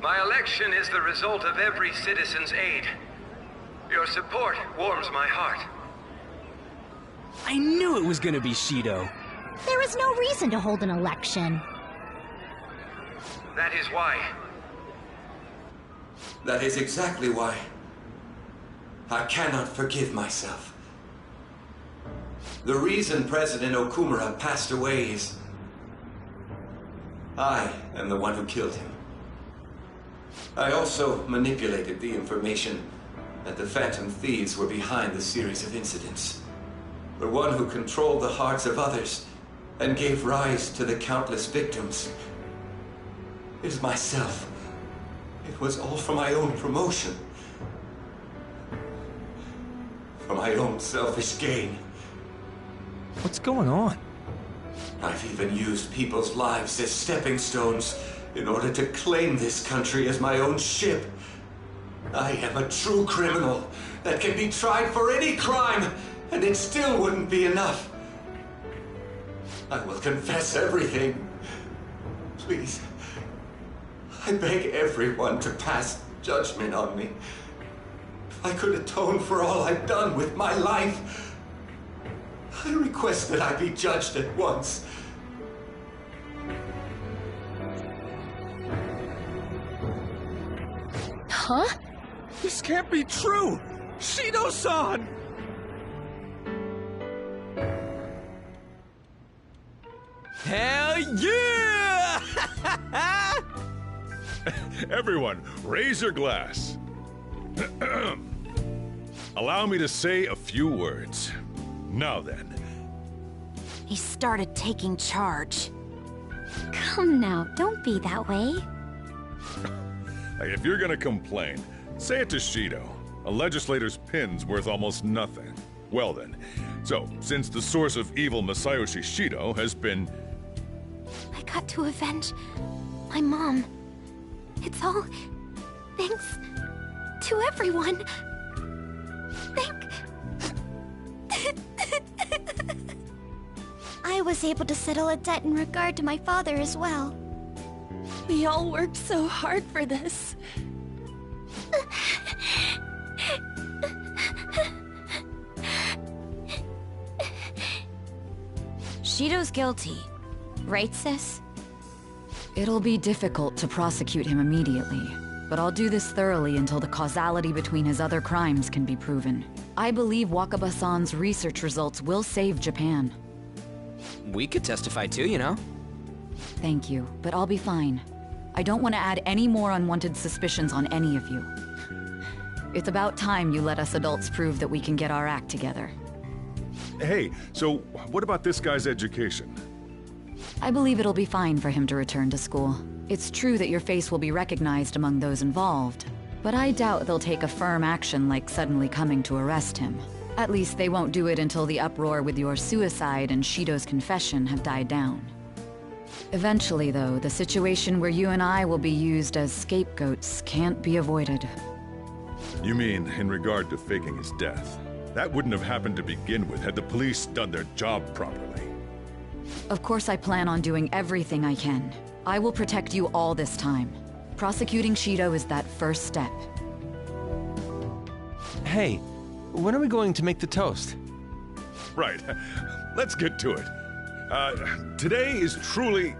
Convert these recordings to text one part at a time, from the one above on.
My election is the result of every citizen's aid. Your support warms my heart. I knew it was gonna be Shido. There is no reason to hold an election. That is why. That is exactly why. I cannot forgive myself. The reason President Okumura passed away is... I am the one who killed him. I also manipulated the information that the Phantom Thieves were behind the series of incidents. The one who controlled the hearts of others and gave rise to the countless victims is myself. It was all for my own promotion. For my own selfish gain. What's going on? I've even used people's lives as stepping stones in order to claim this country as my own ship. I am a true criminal that can be tried for any crime, and it still wouldn't be enough. I will confess everything. Please. I beg everyone to pass judgment on me. If I could atone for all I've done with my life, I request that I be judged at once. Huh? This can't be true! Shido-san! Hell yeah! Everyone, raise your glass. Allow me to say a few words. Now then. He started taking charge. Come now, don't be that way. Hey, if you're gonna complain, say it to Shido. A legislator's pin's worth almost nothing. Well then, so since the source of evil Masayoshi Shido has been... I got to avenge my mom. It's all thanks to everyone. I was able to settle a debt in regard to my father as well. We all worked so hard for this. Shido's guilty, right, sis? It'll be difficult to prosecute him immediately, but I'll do this thoroughly until the causality between his other crimes can be proven. I believe Wakaba-san's research results will save Japan. We could testify too, you know? Thank you, but I'll be fine. I don't want to add any more unwanted suspicions on any of you. It's about time you let us adults prove that we can get our act together. Hey, so what about this guy's education? I believe it'll be fine for him to return to school. It's true that your face will be recognized among those involved, but I doubt they'll take a firm action like suddenly coming to arrest him. At least they won't do it until the uproar with your suicide and Shido's confession have died down. Eventually, though, the situation where you and I will be used as scapegoats can't be avoided. You mean in regard to faking his death? That wouldn't have happened to begin with had the police done their job properly. Of course I plan on doing everything I can. I will protect you all this time. Prosecuting Shido is that first step. Hey, when are we going to make the toast? Right. Let's get to it. Today is truly...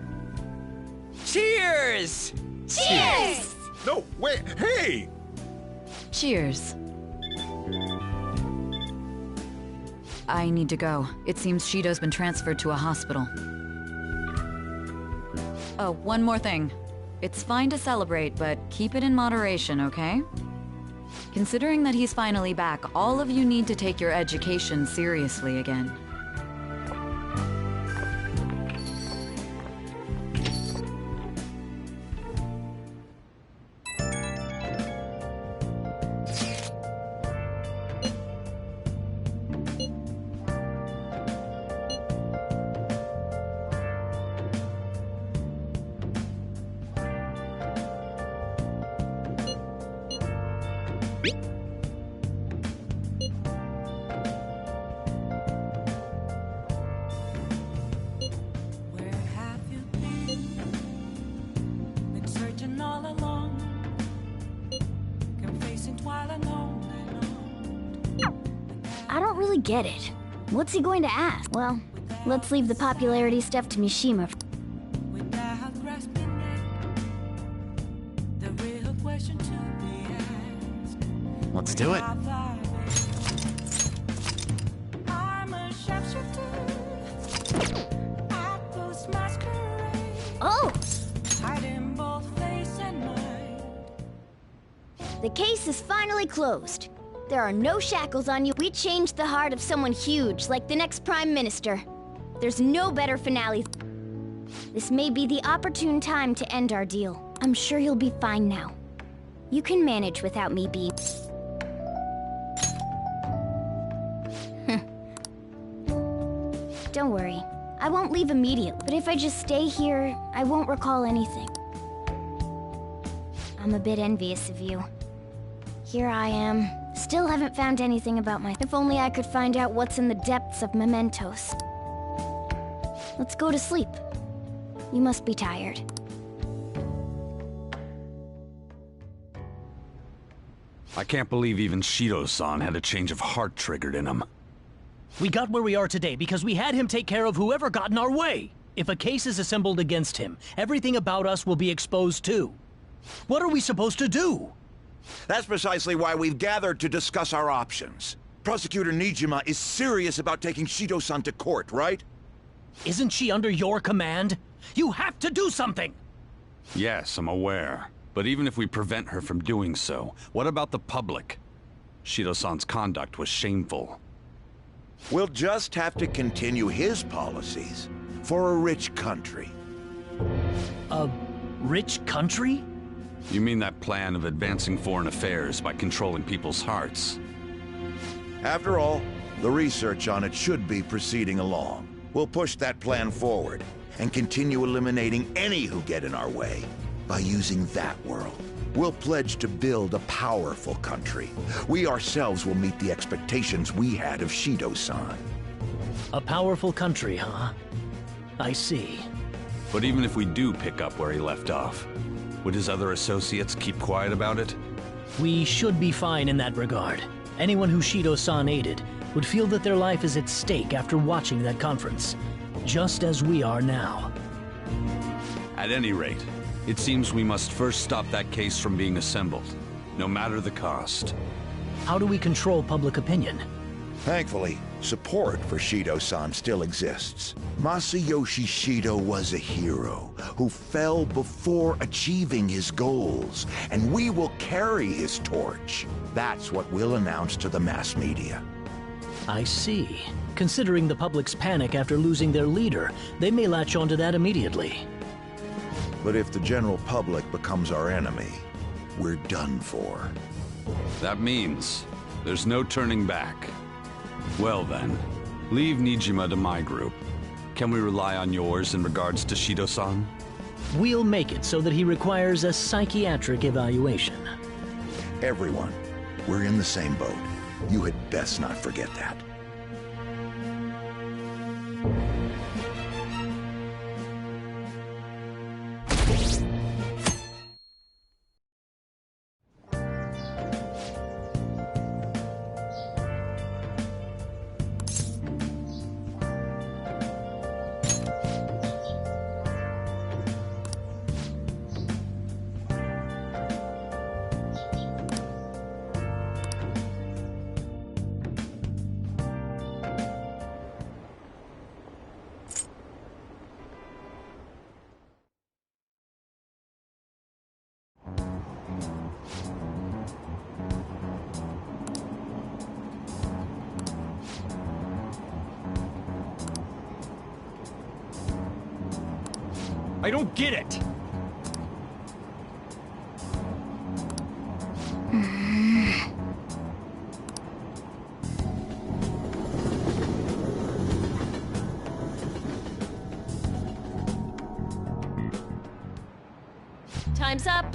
Cheers! Cheers! No, wait, hey! Cheers. I need to go. It seems Shido's been transferred to a hospital. Oh, one more thing. It's fine to celebrate, but keep it in moderation, okay? Considering that he's finally back, all of you need to take your education seriously again. really get it. What's he going to ask? Well, let's leave the popularity stuff to Mishima. Let's do it. Oh! The case is finally closed. There are no shackles on you. We changed the heart of someone huge, like the next Prime Minister. There's no better finale. This may be the opportune time to end our deal. I'm sure you'll be fine now. You can manage without me being... Don't worry. I won't leave immediately, but if I just stay here, I won't recall anything. I'm a bit envious of you. Here I am. Still haven't found anything about my... If only I could find out what's in the depths of mementos. Let's go to sleep. You must be tired. I can't believe even Shido-san had a change of heart triggered in him. We got where we are today because we had him take care of whoever got in our way. If a case is assembled against him, everything about us will be exposed too. What are we supposed to do? That's precisely why we've gathered to discuss our options. Prosecutor Nijima is serious about taking Shido-san to court, right? Isn't she under your command? You have to do something! Yes, I'm aware. But even if we prevent her from doing so, what about the public? Shido-san's conduct was shameful. We'll just have to continue his policies for a rich country. A rich country? You mean that plan of advancing foreign affairs by controlling people's hearts? After all, the research on it should be proceeding along. We'll push that plan forward and continue eliminating any who get in our way by using that world. We'll pledge to build a powerful country. We ourselves will meet the expectations we had of Shido-san. A powerful country, huh? I see. But even if we do pick up where he left off, would his other associates keep quiet about it? We should be fine in that regard. Anyone who Shido-san aided would feel that their life is at stake after watching that conference, just as we are now. At any rate, it seems we must first stop that case from being assembled, no matter the cost. How do we control public opinion? Thankfully, support for Shido-san still exists. Masayoshi Shido was a hero who fell before achieving his goals, and we will carry his torch. That's what we'll announce to the mass media. I see. Considering the public's panic after losing their leader, they may latch onto that immediately. But if the general public becomes our enemy, we're done for. That means there's no turning back. Well then, leave Nijima to my group. Can we rely on yours in regards to Shido-san? We'll make it so that he requires a psychiatric evaluation. Everyone, we're in the same boat. You had best not forget that. I don't get it! Time's up.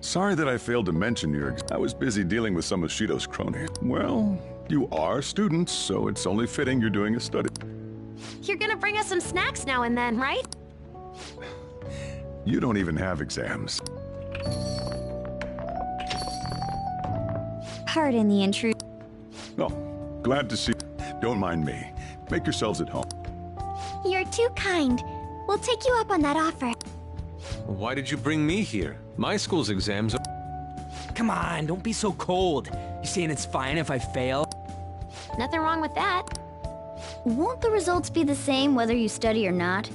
Sorry that I failed to mention I was busy dealing with some of Shido's cronies. Well, you are students, so it's only fitting you're doing a study. You're gonna bring us some snacks now and then, right? You don't even have exams. Pardon the intrusion. Oh, glad to see you. Don't mind me. Make yourselves at home. You're too kind. We'll take you up on that offer. Why did you bring me here? My school's exams are... Come on, don't be so cold. You saying it's fine if I fail? Nothing wrong with that. Won't the results be the same whether you study or not?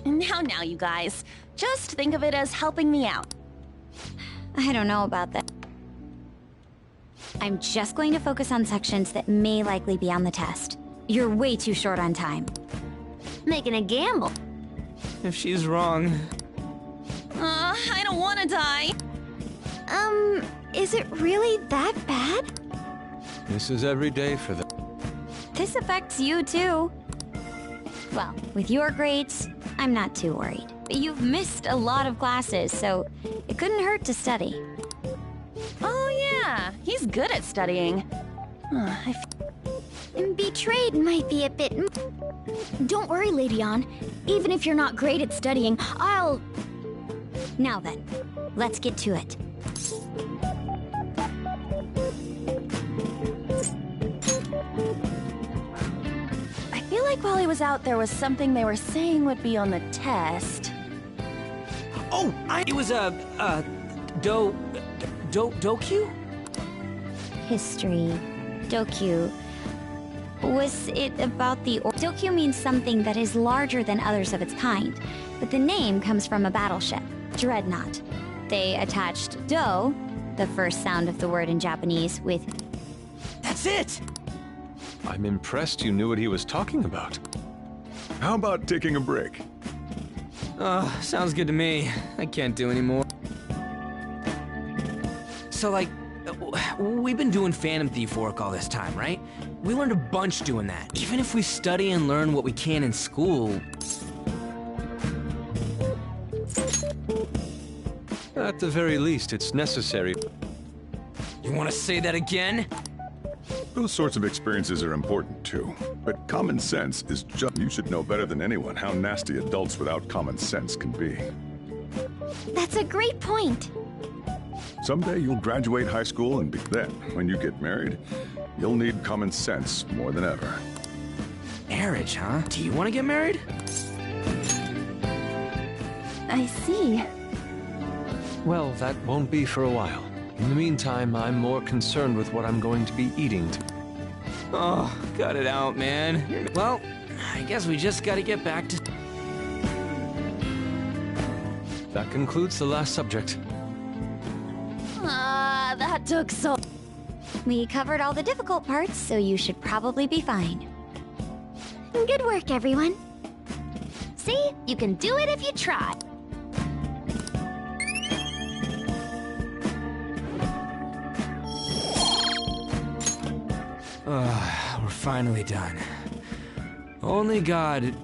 Now, you guys. Just think of it as helping me out. I don't know about that. I'm just going to focus on sections that may likely be on the test. You're way too short on time. Making a gamble. If she's wrong... I don't want to die. Is it really that bad? This is every day for them. This affects you too. Well, with your grades, I'm not too worried. You've missed a lot of classes, so it couldn't hurt to study. Oh yeah, he's good at studying. Betrayed might be a bit... Don't worry, Lady Ann. Even if you're not great at studying, I'll... Now then, let's get to it. I feel like while he was out, there was something they were saying would be on the test. Oh, it was Dokyu? History. Dokyu. Was it about the... Dokyu means something that is larger than others of its kind, but the name comes from a battleship, Dreadnought. They attached do, the first sound of the word in Japanese, with... That's it! I'm impressed you knew what he was talking about. How about taking a break? Sounds good to me. I can't do anymore. So, like, we've been doing Phantom Thief work all this time, right? We learned a bunch doing that. Even if we study and learn what we can in school... At the very least, it's necessary. You want to say that again? Those sorts of experiences are important too. But common sense is just... You should know better than anyone how nasty adults without common sense can be. That's a great point. Someday you'll graduate high school and then, when you get married, you'll need common sense more than ever. Marriage, huh? Do you want to get married? I see. Well, that won't be for a while. In the meantime, I'm more concerned with what I'm going to be eating. Oh, cut it out, man. Well, I guess we just gotta get back to... That concludes the last subject. That took so... We covered all the difficult parts, so you should probably be fine. Good work, everyone. See? You can do it if you try. We're finally done. Only God...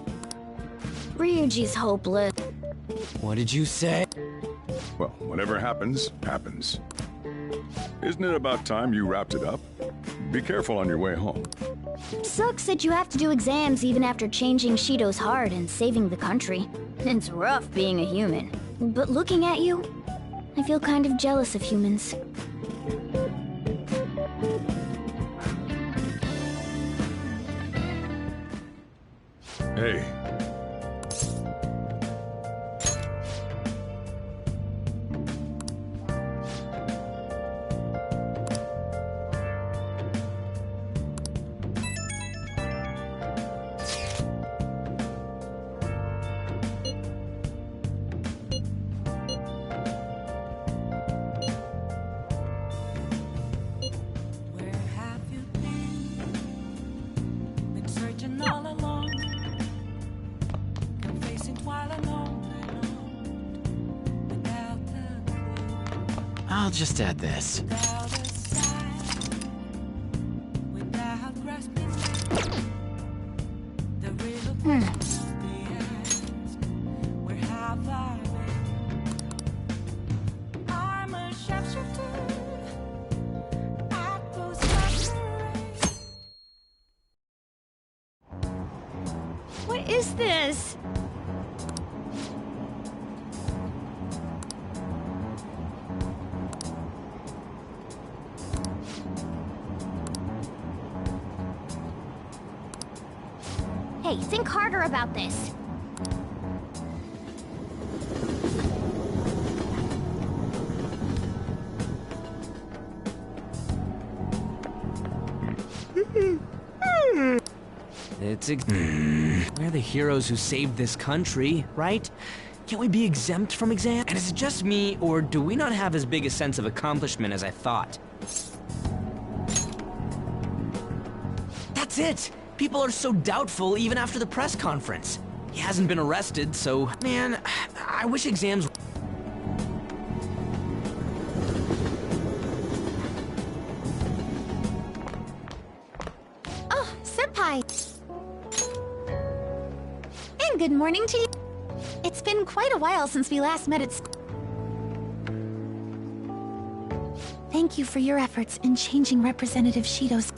Ryuji's hopeless. What did you say? Well, whatever happens, happens. Isn't it about time you wrapped it up? Be careful on your way home. Sucks that you have to do exams even after changing Shido's heart and saving the country. It's rough being a human. But looking at you, I feel kind of jealous of humans. Hey. I'll just add this. is this? Hey, think harder about this. We're the heroes who saved this country, right? Can't we be exempt from exams? And is it just me, or do we not have as big a sense of accomplishment as I thought? That's it! People are so doubtful even after the press conference. He hasn't been arrested, so... Man, I wish exams... Oh, Senpai! And good morning to you. It's been quite a while since we last met at Thank you for your efforts in changing Representative Shido's...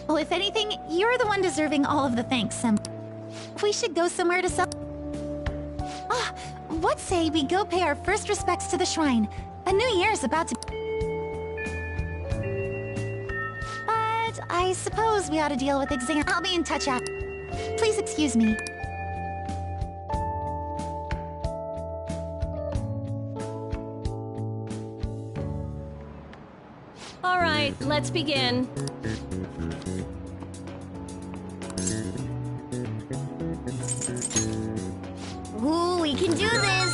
Well, if anything, you're the one deserving all of the thanks, Senpai. We should go somewhere to Ah, what say we go pay our first respects to the shrine? A new year is about to... But I suppose we ought to deal with exam. I'll be in touch after. Please excuse me. All right, let's begin. Ooh, we can do this!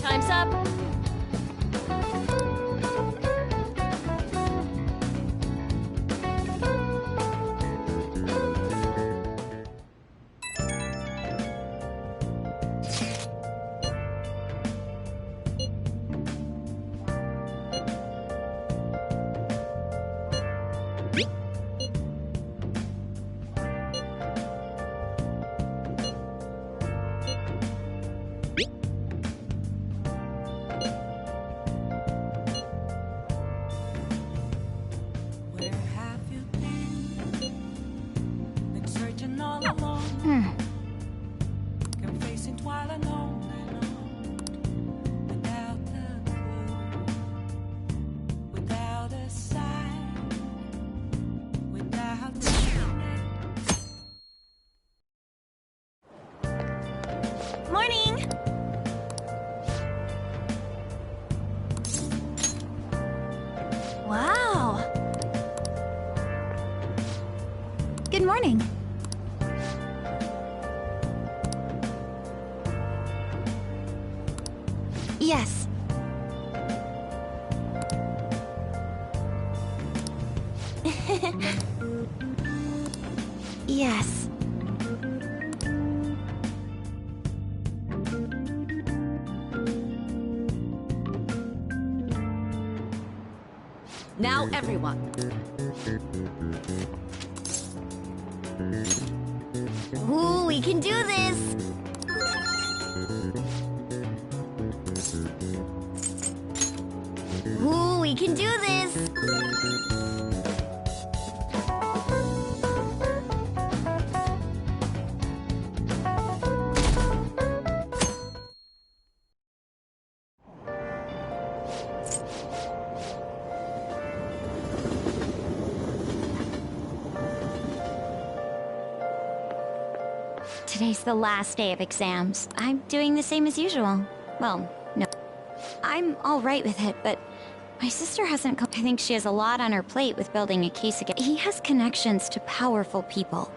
Time's up. Morning! Wow! Good morning. Yes. Yes. Now, everyone. Ooh, we can do this! Ooh, we can do this! Today's the last day of exams. I'm doing the same as usual. Well, no. I'm all right with it, but my sister hasn't come. I think she has a lot on her plate with building a case again. He has connections to powerful people.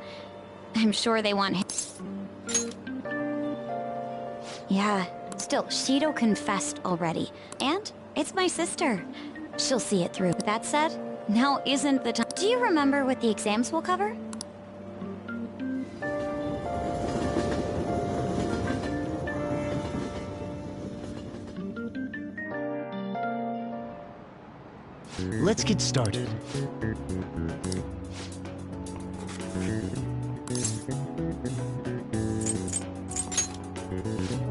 I'm sure they want him. Yeah, still, Shido confessed already. And it's my sister. She'll see it through. With that said, now isn't the time. Do you remember what the exams will cover? Let's get started.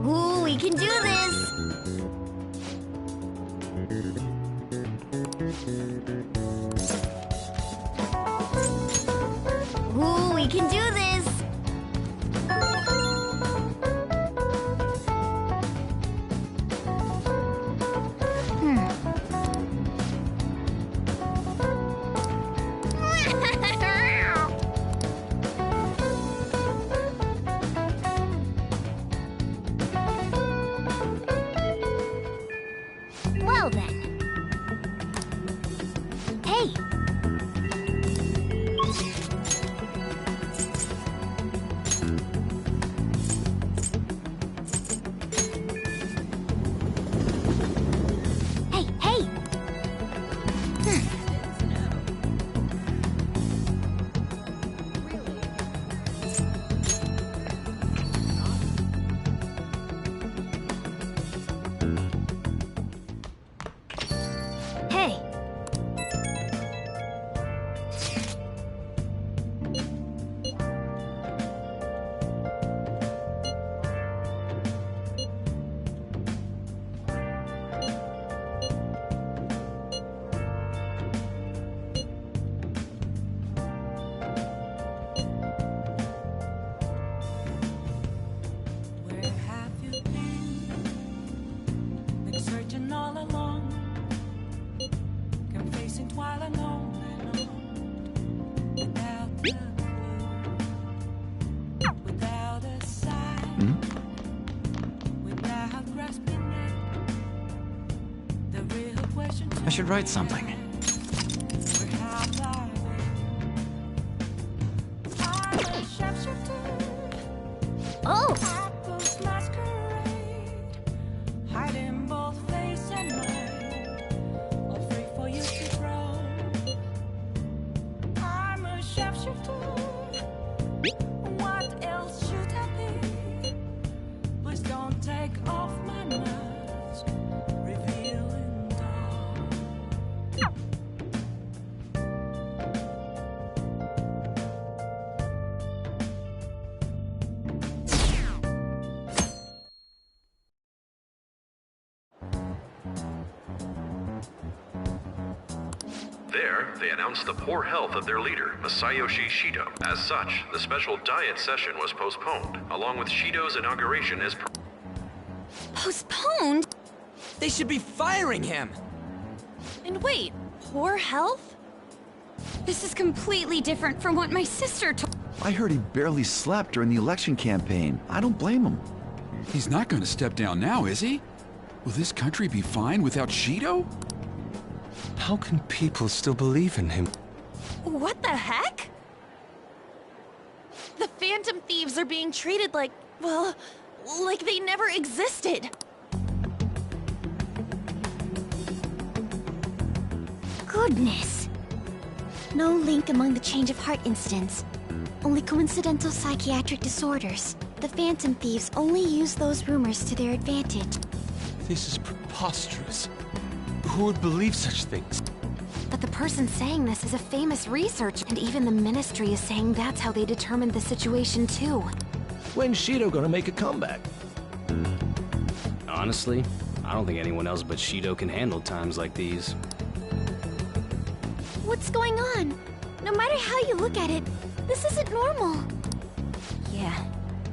Ooh, we can do this! Ooh, we can do this! Well then. Hey! Hey, hey! Hey! Where have you been? Been searching all along, confessing while alone and on, without a clue, without a sign, without grasping it. The real question I should write something. where have I been? I'm a shapeshifter. Oh! Apples masquerade, hiding both face and mind, all free for you to grow. I'm a shapeshifter. What else should I be? Please don't take off my mask, revealing dark. There, they announced the poor health of their leader, Masayoshi Shido. As such, the special diet session was postponed, along with Shido's inauguration as Postponed? They should be firing him! And wait, poor health? This is completely different from what my sister told. I heard he barely slept during the election campaign. I don't blame him. He's not going to step down now, is he? Will this country be fine without Shido? How can people still believe in him? What the heck? The Phantom Thieves are being treated like, well, like they never existed. Goodness. No link among the change of heart incidents. Only coincidental psychiatric disorders. The Phantom Thieves only use those rumors to their advantage. This is preposterous. Who would believe such things? But the person saying this is a famous researcher, and even the Ministry is saying that's how they determined the situation too. When's Shido gonna make a comeback? Honestly, I don't think anyone else but Shido can handle times like these. What's going on? No matter how you look at it, this isn't normal. Yeah,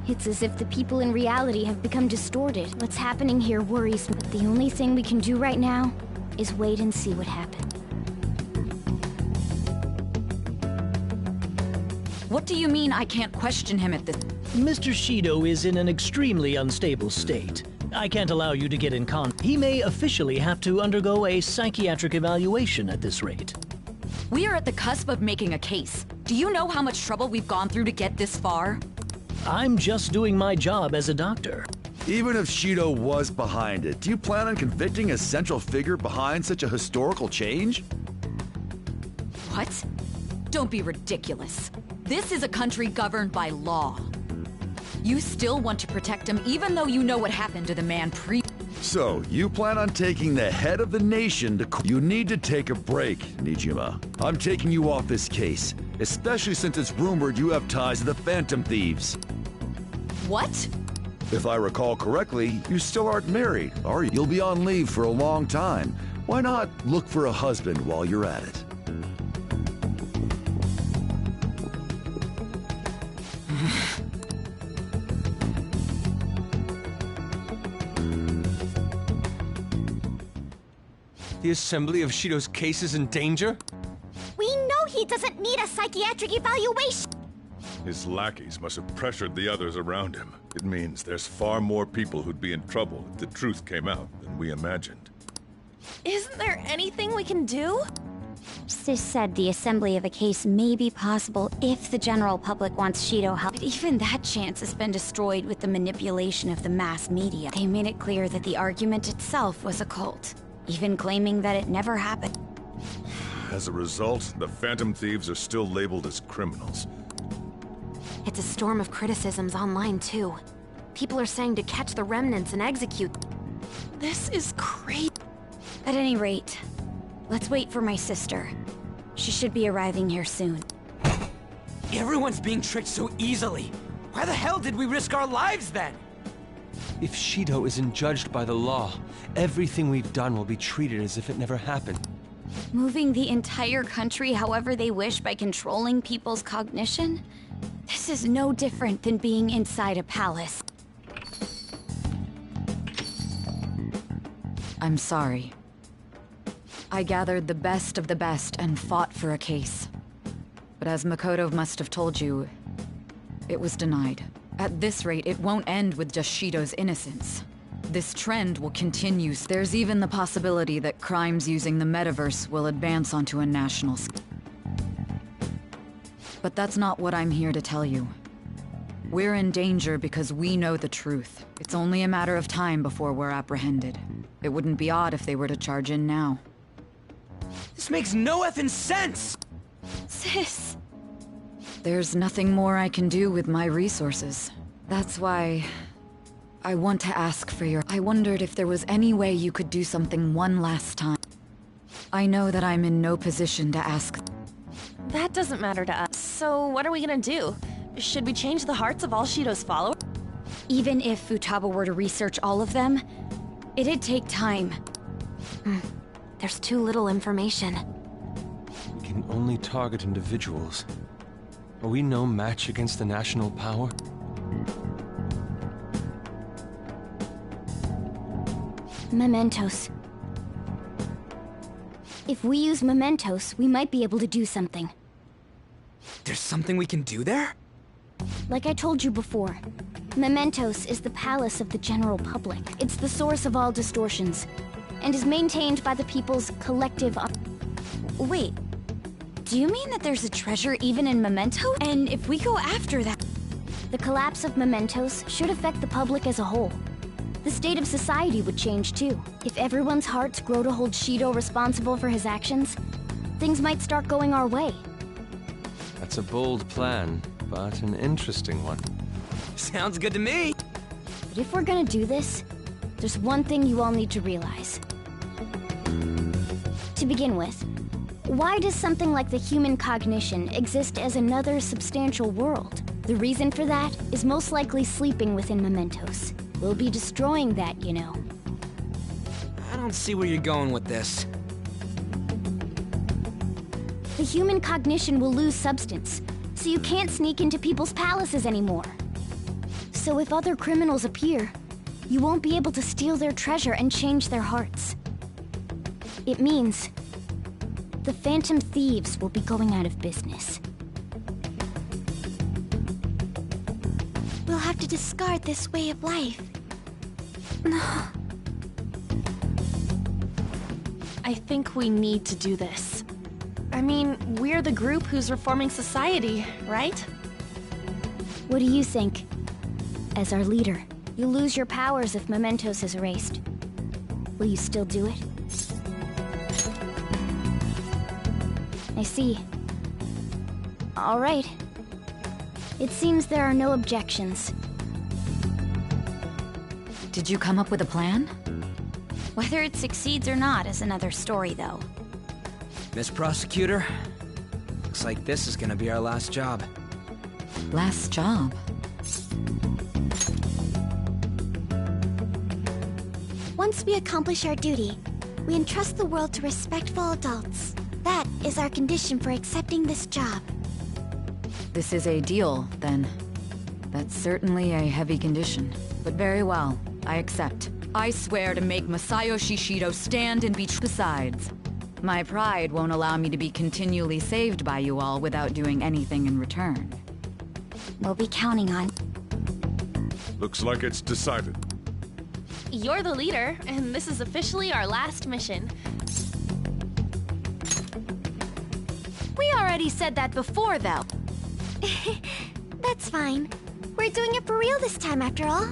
it's as if the people in reality have become distorted. What's happening here worries me, but the only thing we can do right now is wait and see what happens. What do you mean I can't question him at this? Mr. Shido is in an extremely unstable state. I can't allow you to get in contact. He may officially have to undergo a psychiatric evaluation at this rate. We are at the cusp of making a case. Do you know how much trouble we've gone through to get this far? I'm just doing my job as a doctor. Even if Shido was behind it, do you plan on convicting a central figure behind such a historical change? What? Don't be ridiculous. This is a country governed by law. You still want to protect him even though you know what happened to the man So, you plan on taking the head of the nation to You need to take a break, Nijima. I'm taking you off this case, especially since it's rumored you have ties to the Phantom Thieves. What? If I recall correctly, you still aren't married, are you? You'll be on leave for a long time. Why not look for a husband while you're at it? The assembly of Shido's case is in danger? We know he doesn't need a psychiatric evaluation! His lackeys must have pressured the others around him. It means there's far more people who'd be in trouble if the truth came out than we imagined. Isn't there anything we can do? Sis said the assembly of a case may be possible if the general public wants Shido help. But even that chance has been destroyed with the manipulation of the mass media. They made it clear that the argument itself was a cult, even claiming that it never happened. As a result, the Phantom Thieves are still labeled as criminals. It's a storm of criticisms online, too. People are saying to catch the remnants and execute. This is crazy. At any rate, let's wait for my sister. She should be arriving here soon. Everyone's being tricked so easily. Why the hell did we risk our lives then? If Shido isn't judged by the law, everything we've done will be treated as if it never happened. Moving the entire country however they wish by controlling people's cognition? This is no different than being inside a palace. I'm sorry. I gathered the best of the best and fought for a case. But as Makoto must have told you, it was denied. At this rate, it won't end with just Shido's innocence. This trend will continue. There's even the possibility that crimes using the metaverse will advance onto a national scale. But that's not what I'm here to tell you. We're in danger because we know the truth. It's only a matter of time before we're apprehended. It wouldn't be odd if they were to charge in now. This makes no effing sense! Sis! There's nothing more I can do with my resources. That's why I want to ask for your... I wondered if there was any way you could do something one last time. I know that I'm in no position to ask... That doesn't matter to us. So what are we gonna do? Should we change the hearts of all Shido's followers? Even if Futaba were to research all of them, it'd take time. There's too little information. We can only target individuals. Are we no match against the national power? Mementos. If we use mementos, we might be able to do something. There's something we can do there? Like I told you before, mementos is the palace of the general public. It's the source of all distortions, and is maintained by the people's collective... Wait, do you mean that there's a treasure even in Memento? And if we go after that... The collapse of mementos should affect the public as a whole. The state of society would change too. If everyone's hearts grow to hold Shido responsible for his actions, things might start going our way. That's a bold plan, but an interesting one. Sounds good to me! But if we're gonna do this, there's one thing you all need to realize. To begin with, why does something like the human cognition exist as another substantial world? The reason for that is most likely sleeping within mementos. We'll be destroying that, you know. I don't see where you're going with this. The human cognition will lose substance, so you can't sneak into people's palaces anymore. So if other criminals appear, you won't be able to steal their treasure and change their hearts. It means the Phantom Thieves will be going out of business. We'll have to discard this way of life. I think we need to do this. I mean, we're the group who's reforming society, right? What do you think? As our leader, you'll lose your powers if mementos is erased. Will you still do it? I see. All right. It seems there are no objections. Did you come up with a plan? Whether it succeeds or not is another story, though. Miss Prosecutor, looks like this is gonna be our last job. Last job? Once we accomplish our duty, we entrust the world to respectful adults. That is our condition for accepting this job. This is a deal, then. That's certainly a heavy condition. But very well, I accept. I swear to make Masayoshi Shido stand and be besides. My pride won't allow me to be continually saved by you all without doing anything in return. We'll be counting on... Looks like it's decided. You're the leader, and this is officially our last mission. We already said that before, though. That's fine. We're doing it for real this time, after all.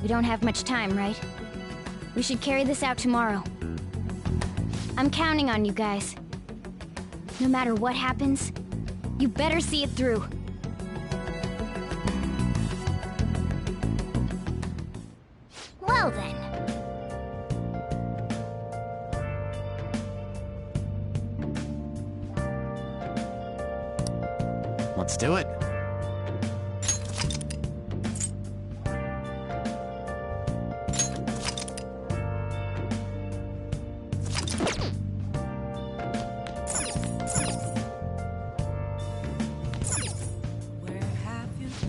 We don't have much time, right? We should carry this out tomorrow. I'm counting on you guys. No matter what happens, you better see it through. Well then. Let's do it.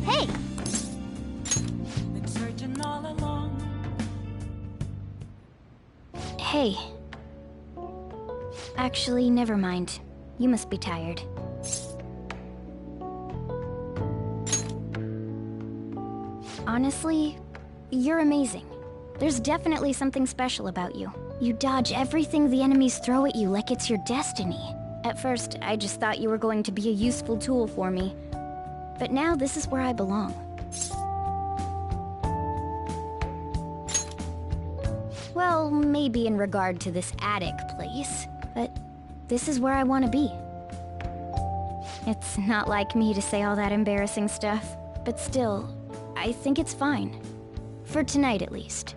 Hey! Been searching all along. Hey. Actually, never mind. You must be tired. Honestly, you're amazing. There's definitely something special about you. You dodge everything the enemies throw at you like it's your destiny. At first, I just thought you were going to be a useful tool for me. But now this is where I belong. Well, maybe in regard to this attic place, but this is where I want to be. It's not like me to say all that embarrassing stuff, but still, I think it's fine. For tonight, at least.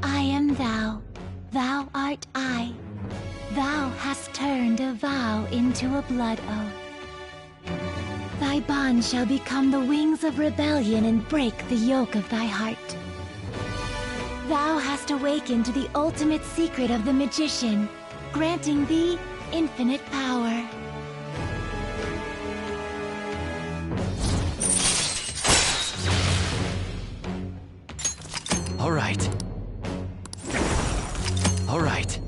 I am thou, thou art I. Thou hast turned a vow into a blood oath. Thy bond shall become the wings of rebellion and break the yoke of thy heart. Thou hast awakened to the ultimate secret of the magician, granting thee infinite power. All right. All right.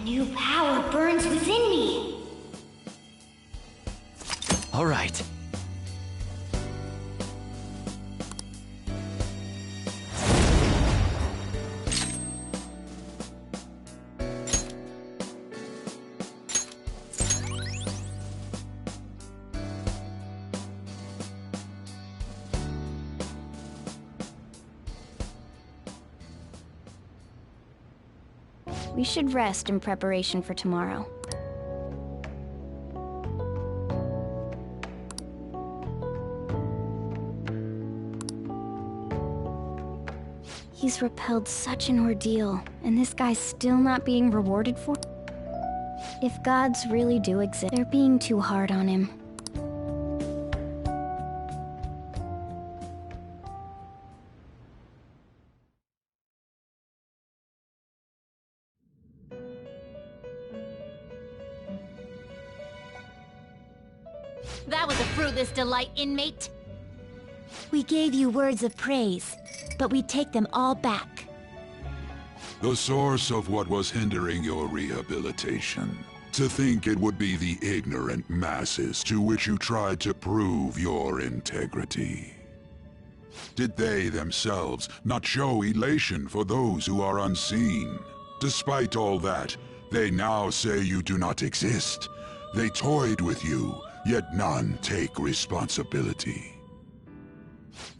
New power burns within me. All right. We should rest in preparation for tomorrow. He's repelled such an ordeal, and this guy's still not being rewarded for it? If gods really do exist, they're being too hard on him. That was a fruitless delight, inmate. We gave you words of praise, but we take them all back. The source of what was hindering your rehabilitation. To think it would be the ignorant masses to which you tried to prove your integrity. Did they themselves not show elation for those who are unseen? Despite all that, They now say you do not exist. They toyed with you, yet none take responsibility.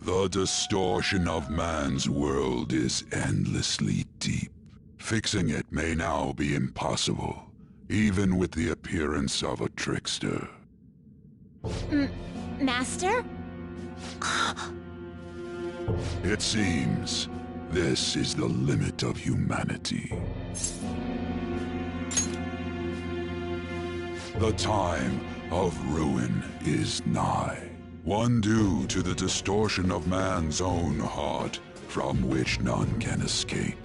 The distortion of man's world is endlessly deep. Fixing it may now be impossible, even with the appearance of a trickster. Master? It seems this is the limit of humanity. The time of ruin is nigh. One due to the distortion of man's own heart, from which none can escape.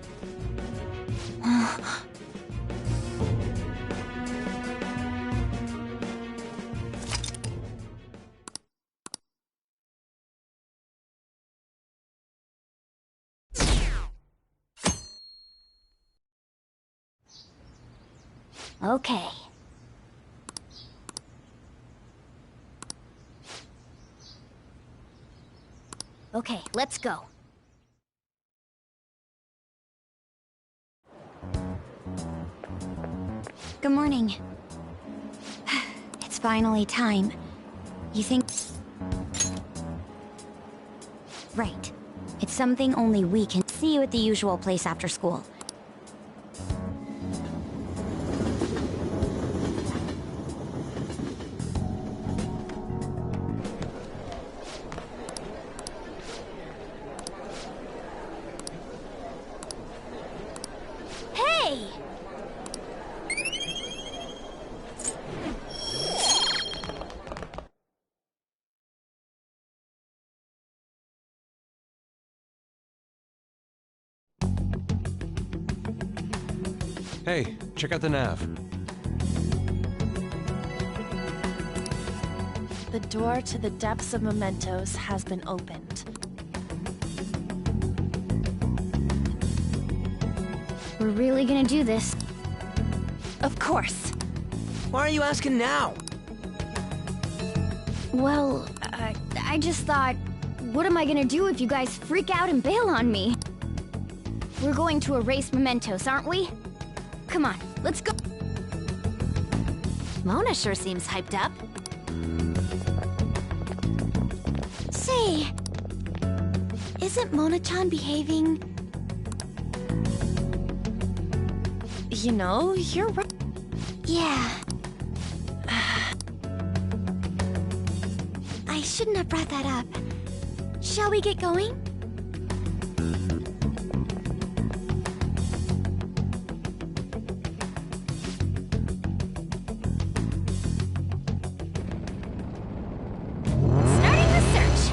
Okay. Okay, let's go. Good morning. It's finally time. You think... Right. It's something only we can... See you at the usual place after school. Hey! Hey, check out the nav. The door to the depths of mementos has been opened. We're really gonna do this? Of course. Why are you asking now? Well, I just thought, what am I gonna do if you guys freak out and bail on me? We're going to erase mementos, aren't we? Come on, let's go. Mona sure seems hyped up. Say, isn't Mona-chan behaving? You know, you're right. Yeah. I shouldn't have brought that up. Shall we get going? Starting the search.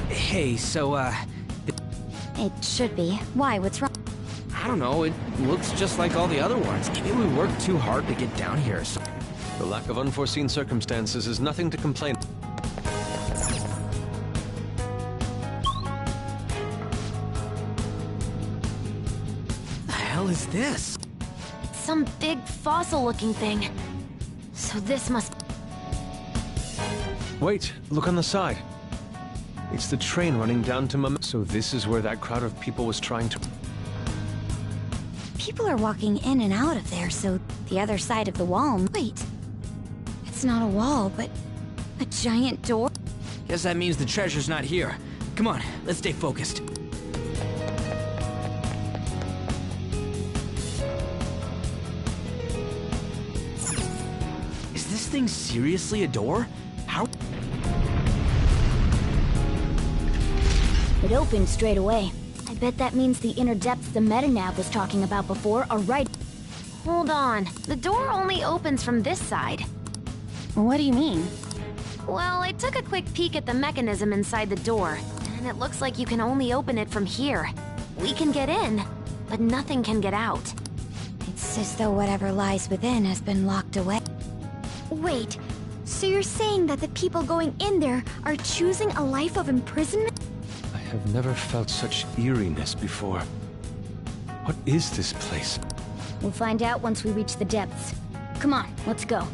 Hey, so, It should be. Why? What's wrong? I don't know, it looks just like all the other ones. Maybe we worked too hard to get down here, so... The lack of unforeseen circumstances is nothing to complain. The hell is this? Some big fossil-looking thing. So this must... Wait, look on the side. It's the train running down to So this is where that crowd of people was trying to... People are walking in and out of there, so the other side of the wall... Wait. It's not a wall, but a giant door? Guess that means the treasure's not here. Come on, let's stay focused. Is this thing seriously a door? How... It opened straight away. I bet that means the inner depths the metanav was talking about before are right. Hold on. The door only opens from this side. What do you mean? Well, I took a quick peek at the mechanism inside the door. And it looks like you can only open it from here. We can get in, but nothing can get out. It's as though whatever lies within has been locked away. Wait, so you're saying that the people going in there are choosing a life of imprisonment? I have never felt such eeriness before. What is this place? We'll find out once we reach the depths. Come on, let's go.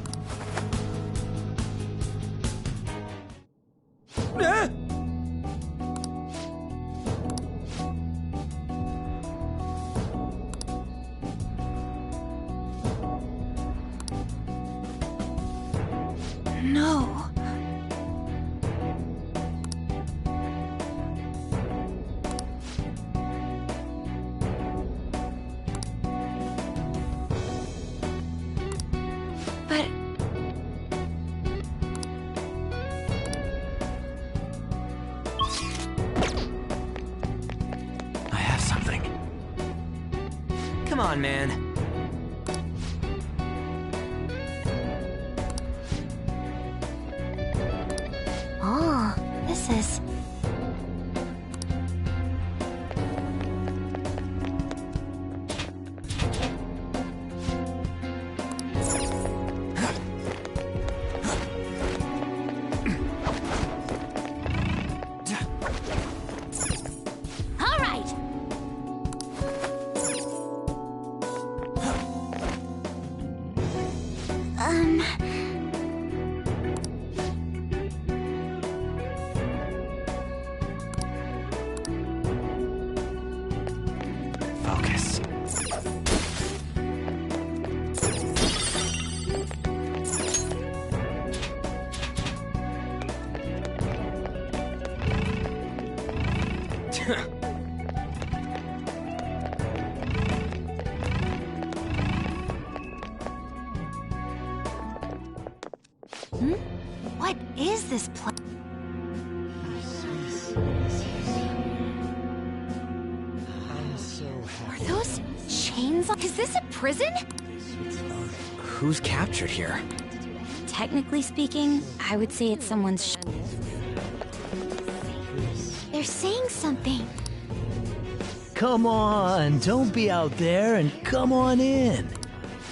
No. But... I have something. Come on, man. Oh, this is... All right. Focus. What is this place? Are those chains on? Is this a prison? Who's captured here? Technically speaking, I would say it's someone's They're saying something. Come on, don't be out there and come on in.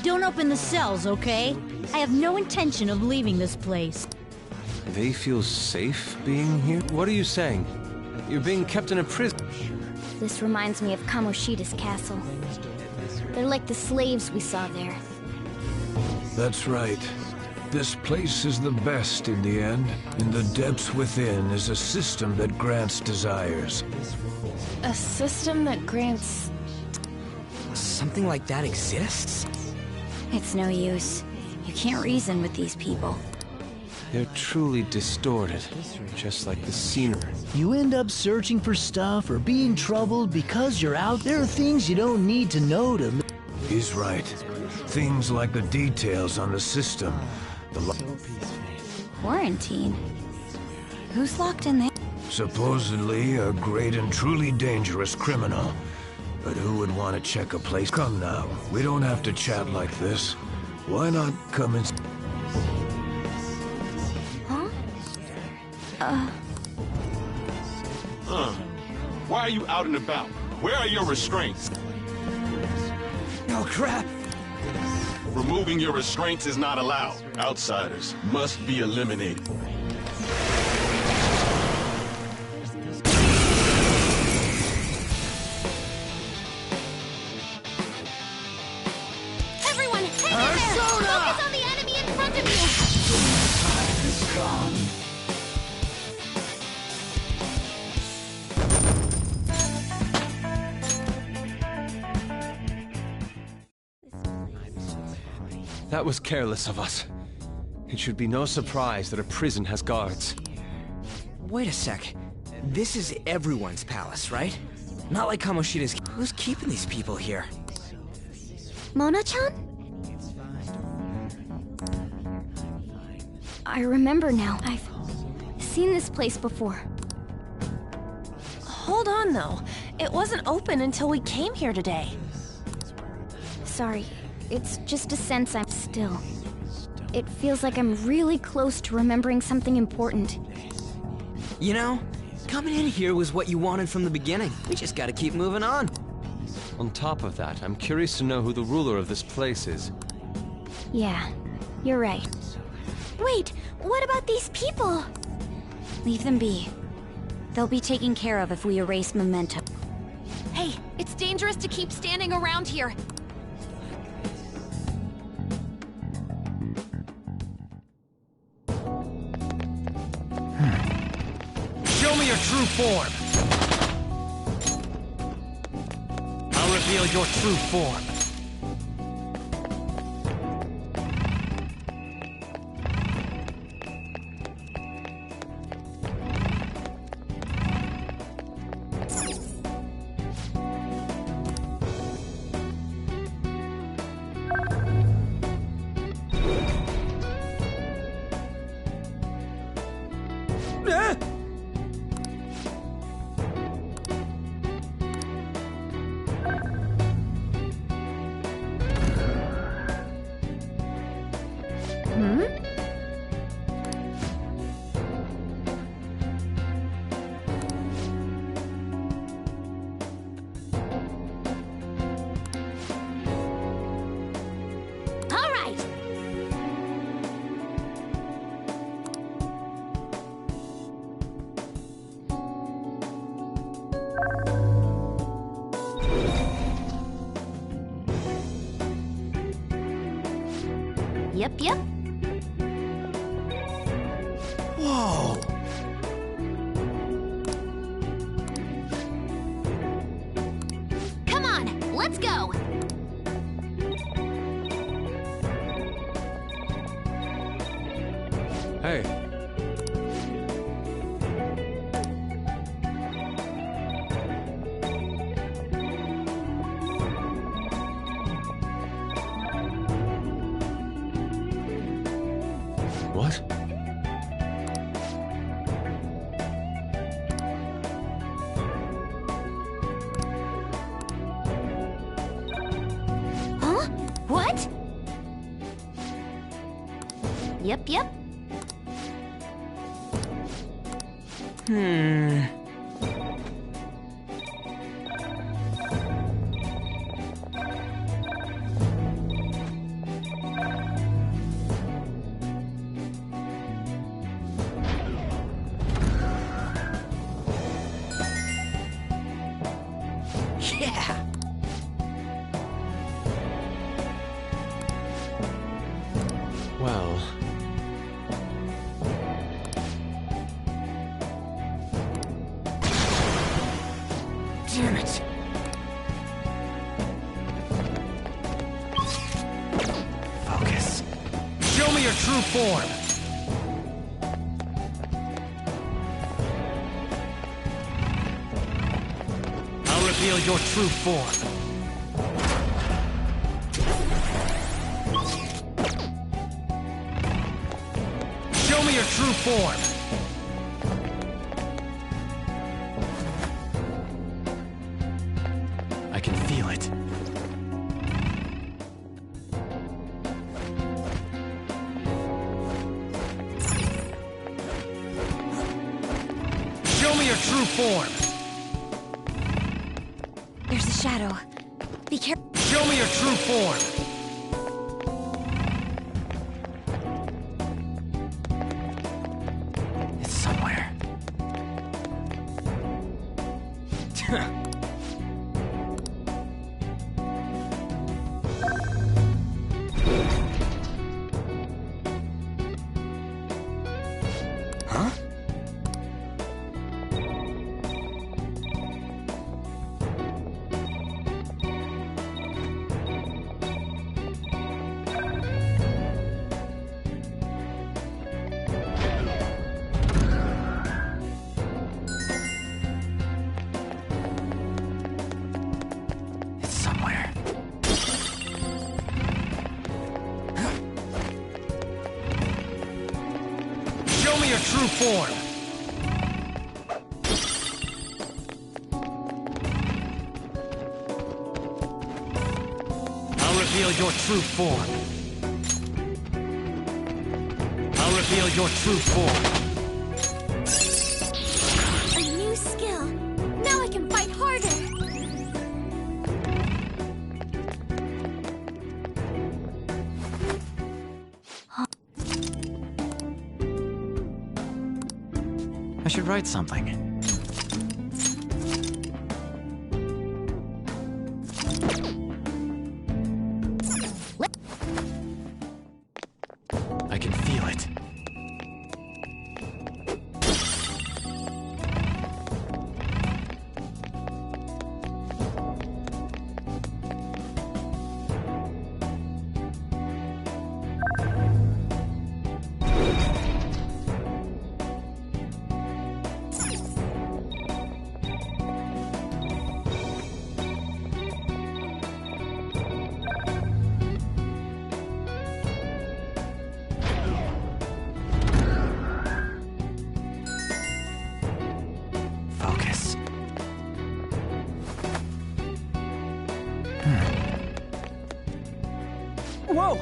Don't open the cells, okay? I have no intention of leaving this place. They feel safe being here? What are you saying? You're being kept in a prison. This reminds me of Kamoshida's castle. They're like the slaves we saw there. That's right. This place is the best in the end. In the depths within is a system that grants desires. A system that grants... Something like that exists? It's no use. You can't reason with these people. They're truly distorted, just like the scenery. You end up searching for stuff or being troubled because you're out. There are things you don't need to know to... He's right. Things like the details on the system. Quarantine? Who's locked in there? Supposedly a great and truly dangerous criminal. But who would want to check a place? Come now, we don't have to chat like this. Why not come in? Why are you out and about? Where are your restraints? Oh, crap! Removing your restraints is not allowed. Outsiders must be eliminated. Everyone, hang in there! Focus on the enemy in front of you! That was careless of us. It should be no surprise that a prison has guards. Wait a sec. This is everyone's palace, right? Not like Kamoshida's. Who's keeping these people here? Mona-chan? I remember now. I've seen this place before. Hold on, though. It wasn't open until we came here today. Sorry. It's just a sense I'm still. It feels like I'm really close to remembering something important. You know, Coming in here was what you wanted from the beginning. We just gotta keep moving on. On top of that, I'm curious to know who the ruler of this place is. Yeah, you're right. Wait, what about these people? Leave them be. They'll be taken care of if we erase momentum. Hey, it's dangerous to keep standing around here. Show me your true form! I'll reveal your true form. Yep. Whoa! Come on, let's go! Hey. What? Huh? What? Yep. Yeah! Well... Damn it! Focus. Show me your true form! I'll reveal your true form. Show me your true form! I can feel it. Show me your true form! There's a shadow. Be careful. Show me your true form! It's somewhere. Huh? It's somewhere. Show me your true form! I'll reveal your true form. I'll reveal your true form. A new I should write something. I can feel it. Focus. Whoa!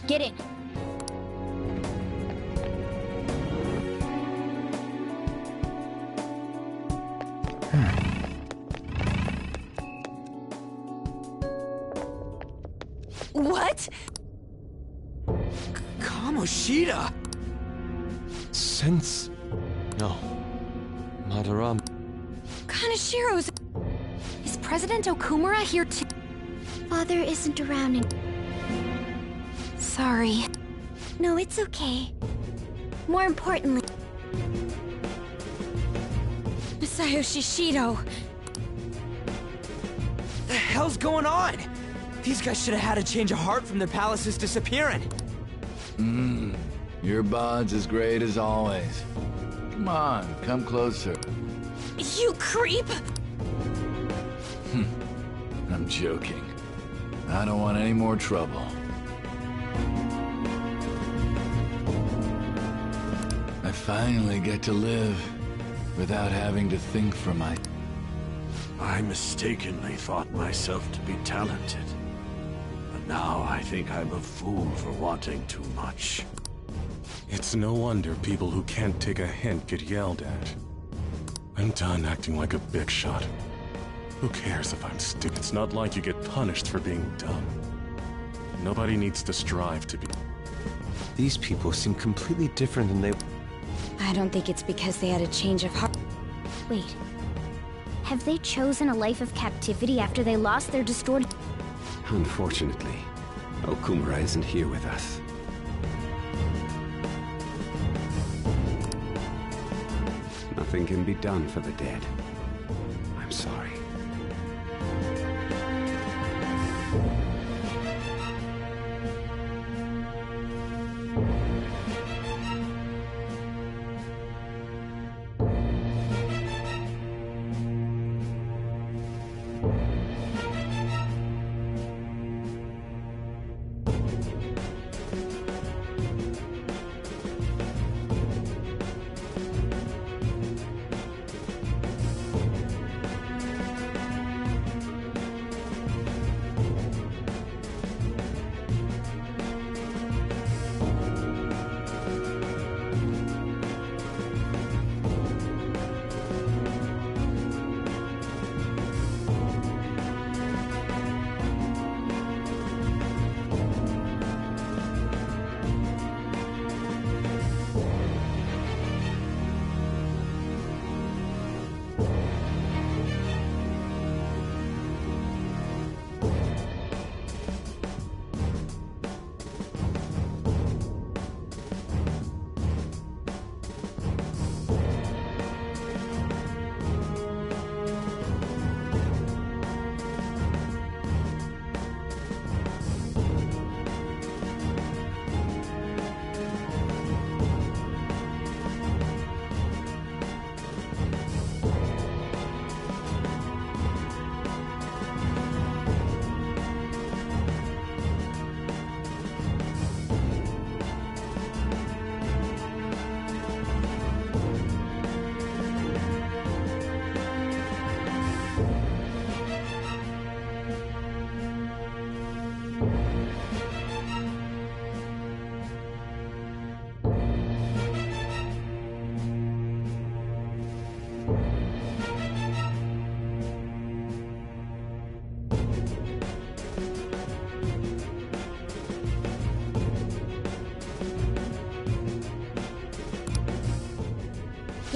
Get in. What? Kamoshida! Sense... No. Madaram... Kanashiro's... Is President Okumura here too? Father isn't around and... Sorry. No, it's okay. More importantly... Masayoshi Shido. The hell's going on? These guys should have had a change of heart from their palaces disappearing. Your bond's as great as always. Come on, come closer. You creep! I'm joking. I don't want any more trouble. I finally get to live without having to think for my... I mistakenly thought myself to be talented. But now I think I'm a fool for wanting too much. It's no wonder people who can't take a hint get yelled at. I'm done acting like a big shot. Who cares if I'm stupid? It's not like you get punished for being dumb. Nobody needs to strive to be. These people seem completely different than they... I don't think it's because they had a change of heart. Wait. Have they chosen a life of captivity after they lost their distorted... Unfortunately, Okumura isn't here with us. Nothing can be done for the dead. I'm sorry.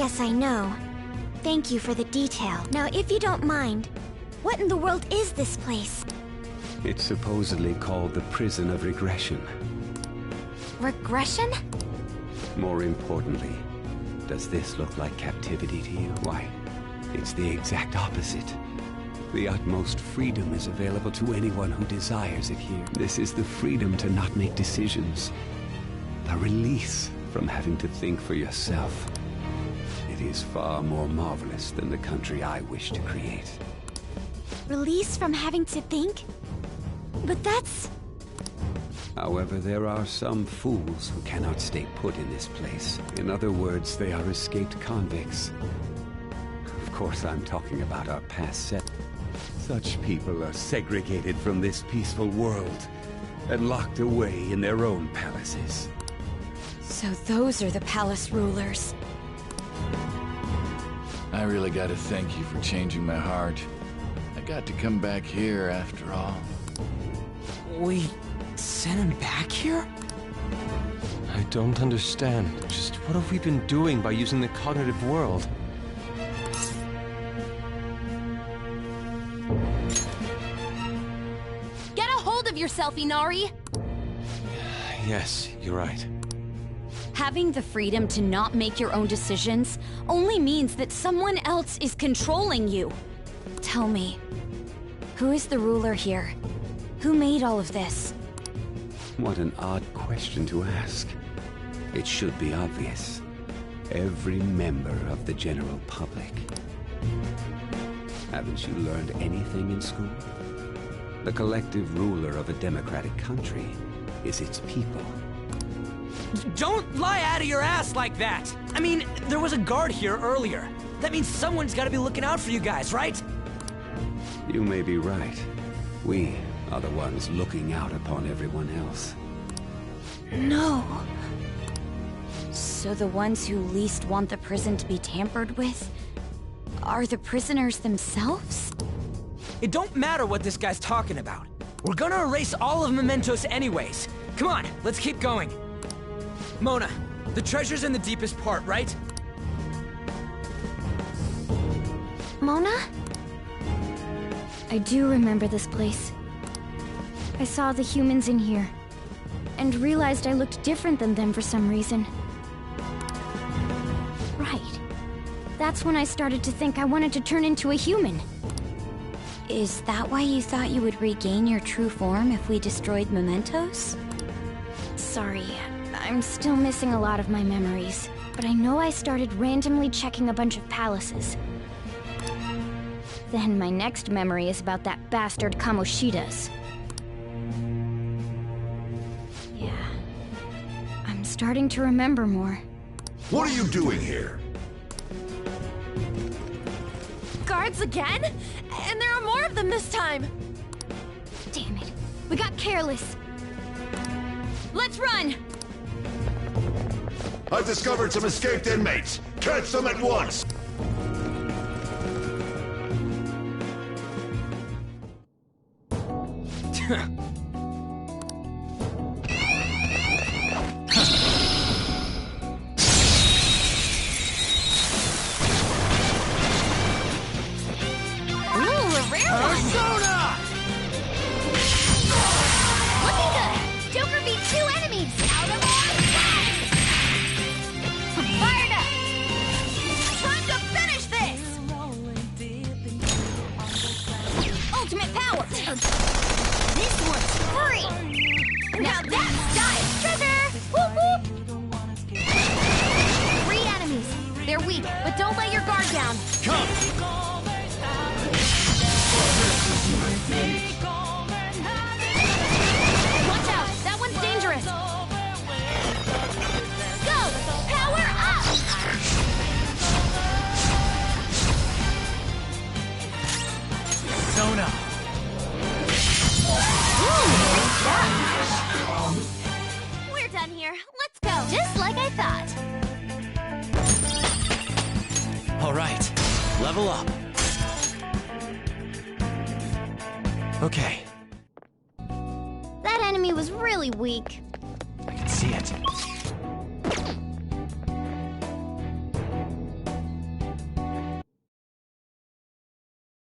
Yes, I know. Thank you for the detail. Now, if you don't mind, what in the world is this place? It's supposedly called the Prison of Regression. Regression? More importantly, does this look like captivity to you? Why, it's the exact opposite. The utmost freedom is available to anyone who desires it here. This is the freedom to not make decisions. A release from having to think for yourself. It is far more marvelous than the country I wish to create. Release from having to think? But that's... However, there are some fools who cannot stay put in this place. In other words, they are escaped convicts. Of course, I'm talking about our past set. Such people are segregated from this peaceful world and locked away in their own palaces. So those are the palace rulers. I really gotta thank you for changing my heart. I got to come back here after all. We sent him back here? I don't understand. Just what have we been doing by using the cognitive world? Get a hold of yourself, Inari! Yes, you're right. Having the freedom to not make your own decisions only means that someone else is controlling you. Tell me, who is the ruler here? Who made all of this? What an odd question to ask. It should be obvious. Every member of the general public. Haven't you learned anything in school? The collective ruler of a democratic country is its people. Don't lie out of your ass like that! I mean, there was a guard here earlier. That means someone's gotta be looking out for you guys, right? You may be right. We are the ones looking out upon everyone else. No. So the ones who least want the prison to be tampered with are the prisoners themselves? It don't matter what this guy's talking about. We're gonna erase all of Mementos anyways. Come on, let's keep going. Mona, the treasure's in the deepest part, right? Mona? I do remember this place. I saw the humans in here, and realized I looked different than them for some reason. Right. That's when I started to think I wanted to turn into a human. Is that why you thought you would regain your true form if we destroyed Mementos? Sorry, I'm still missing a lot of my memories, but I know I started randomly checking a bunch of palaces. Then my next memory is about that bastard Kamoshida's. Yeah. I'm starting to remember more. What are you doing here? Guards again? And there are more of them this time! Damn it. We got careless. Let's run! I've discovered some escaped inmates. Catch them at once! Persona! Looking good! Joker beat 2 enemies! Out of our way! Fired up! Time to finish this! Ultimate power! This one's free! Now that's style! Trigger! Whoop whoop! 3 enemies. They're weak, but don't let your guard down. Come! Watch out! That one's dangerous! Go! Power up! Sona! We're done here. Let's go. Just like I thought. All right, level up. Okay, That enemy was really weak. I can see it.